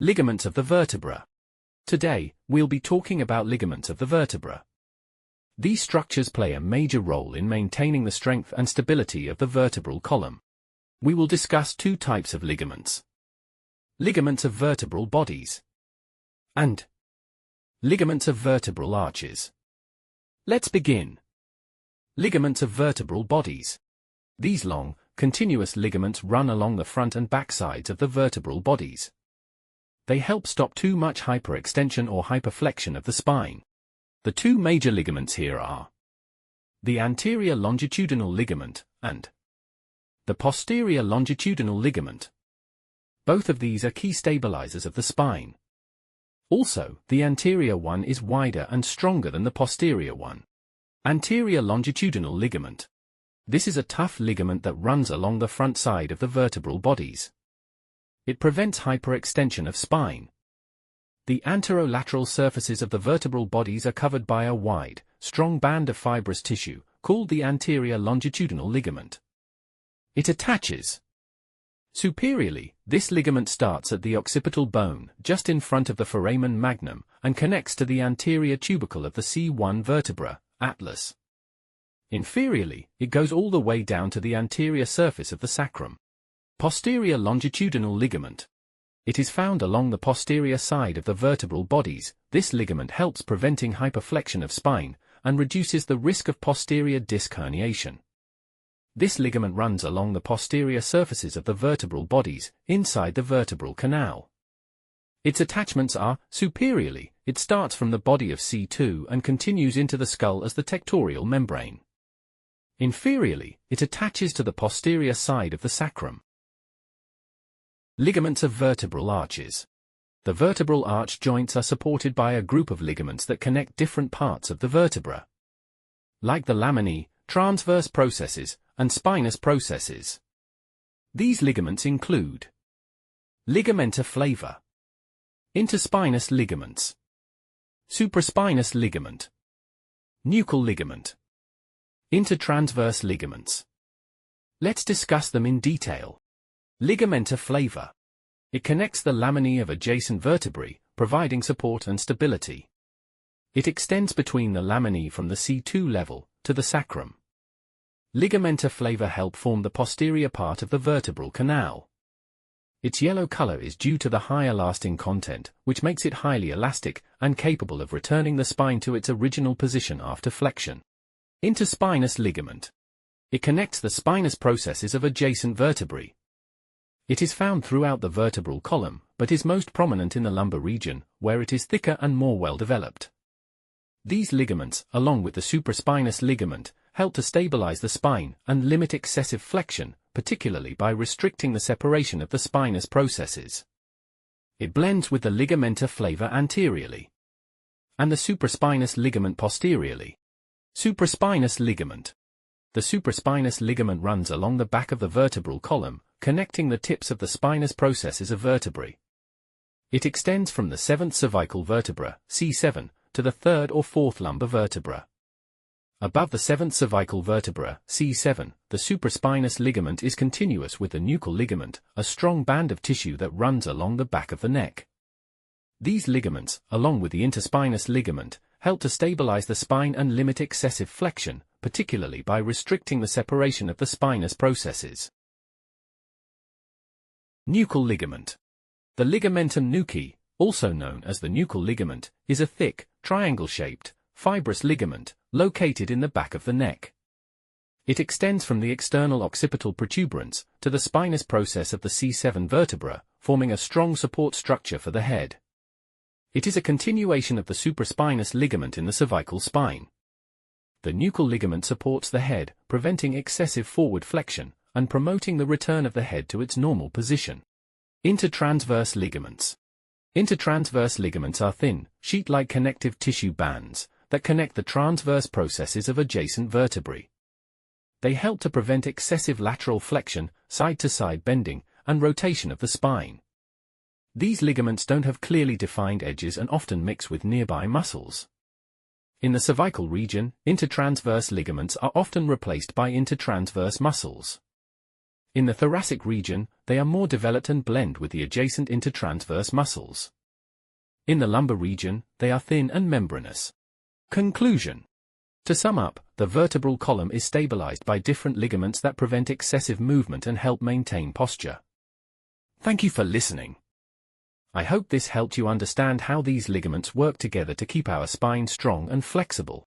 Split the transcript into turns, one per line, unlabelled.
Ligaments of the vertebra. Today, we'll be talking about ligaments of the vertebra. These structures play a major role in maintaining the strength and stability of the vertebral column. We will discuss two types of ligaments: ligaments of vertebral bodies and ligaments of vertebral arches. Let's begin. Ligaments of vertebral bodies. These long, continuous ligaments run along the front and back sides of the vertebral bodies. They help stop too much hyperextension or hyperflexion of the spine. The two major ligaments here are the anterior longitudinal ligament and the posterior longitudinal ligament. Both of these are key stabilizers of the spine. Also, the anterior one is wider and stronger than the posterior one. Anterior longitudinal ligament. This is a tough ligament that runs along the front side of the vertebral bodies. It prevents hyperextension of spine. The anterolateral surfaces of the vertebral bodies are covered by a wide, strong band of fibrous tissue, called the anterior longitudinal ligament. It attaches. Superiorly, this ligament starts at the occipital bone, just in front of the foramen magnum, and connects to the anterior tubercle of the C1 vertebra, atlas. Inferiorly, it goes all the way down to the anterior surface of the sacrum. Posterior longitudinal ligament. It is found along the posterior side of the vertebral bodies. This ligament helps preventing hyperflexion of spine and reduces the risk of posterior disc herniation. This ligament runs along the posterior surfaces of the vertebral bodies, inside the vertebral canal. Its attachments are: superiorly, it starts from the body of C2 and continues into the skull as the tectorial membrane. Inferiorly, it attaches to the posterior side of the sacrum. Ligaments of vertebral arches. The vertebral arch joints are supported by a group of ligaments that connect different parts of the vertebra. Like the laminae, transverse processes, and spinous processes. These ligaments include ligamenta flava, interspinous ligaments, supraspinous ligament, nuchal ligament, intertransverse ligaments. Let's discuss them in detail. Ligamenta flava. It connects the laminae of adjacent vertebrae, providing support and stability. It extends between the laminae from the C2 level to the sacrum. Ligamenta flava help form the posterior part of the vertebral canal. Its yellow color is due to the high elastin content, which makes it highly elastic and capable of returning the spine to its original position after flexion. Interspinous ligament. It connects the spinous processes of adjacent vertebrae. It is found throughout the vertebral column, but is most prominent in the lumbar region, where it is thicker and more well-developed. These ligaments, along with the supraspinous ligament, help to stabilize the spine and limit excessive flexion, particularly by restricting the separation of the spinous processes. It blends with the ligamenta flava anteriorly and the supraspinous ligament posteriorly. Supraspinous ligament. The supraspinous ligament runs along the back of the vertebral column, connecting the tips of the spinous processes of vertebrae. It extends from the 7th cervical vertebra, C7, to the 3rd or 4th lumbar vertebra. Above the 7th cervical vertebra, C7, the supraspinous ligament is continuous with the nuchal ligament, a strong band of tissue that runs along the back of the neck. These ligaments, along with the interspinous ligament, help to stabilize the spine and limit excessive flexion, particularly by restricting the separation of the spinous processes. Nuchal ligament. The ligamentum nuchae, also known as the nuchal ligament, is a thick, triangle-shaped, fibrous ligament, located in the back of the neck. It extends from the external occipital protuberance to the spinous process of the C7 vertebra, forming a strong support structure for the head. It is a continuation of the supraspinous ligament in the cervical spine. The nuchal ligament supports the head, preventing excessive forward flexion, and promoting the return of the head to its normal position. Intertransverse ligaments. Intertransverse ligaments are thin, sheet-like connective tissue bands that connect the transverse processes of adjacent vertebrae. They help to prevent excessive lateral flexion, side-to-side bending, and rotation of the spine. These ligaments don't have clearly defined edges and often mix with nearby muscles. In the cervical region, intertransverse ligaments are often replaced by intertransverse muscles. In the thoracic region, they are more developed and blend with the adjacent intertransverse muscles. In the lumbar region, they are thin and membranous. Conclusion. To sum up, the vertebral column is stabilized by different ligaments that prevent excessive movement and help maintain posture. Thank you for listening. I hope this helped you understand how these ligaments work together to keep our spine strong and flexible.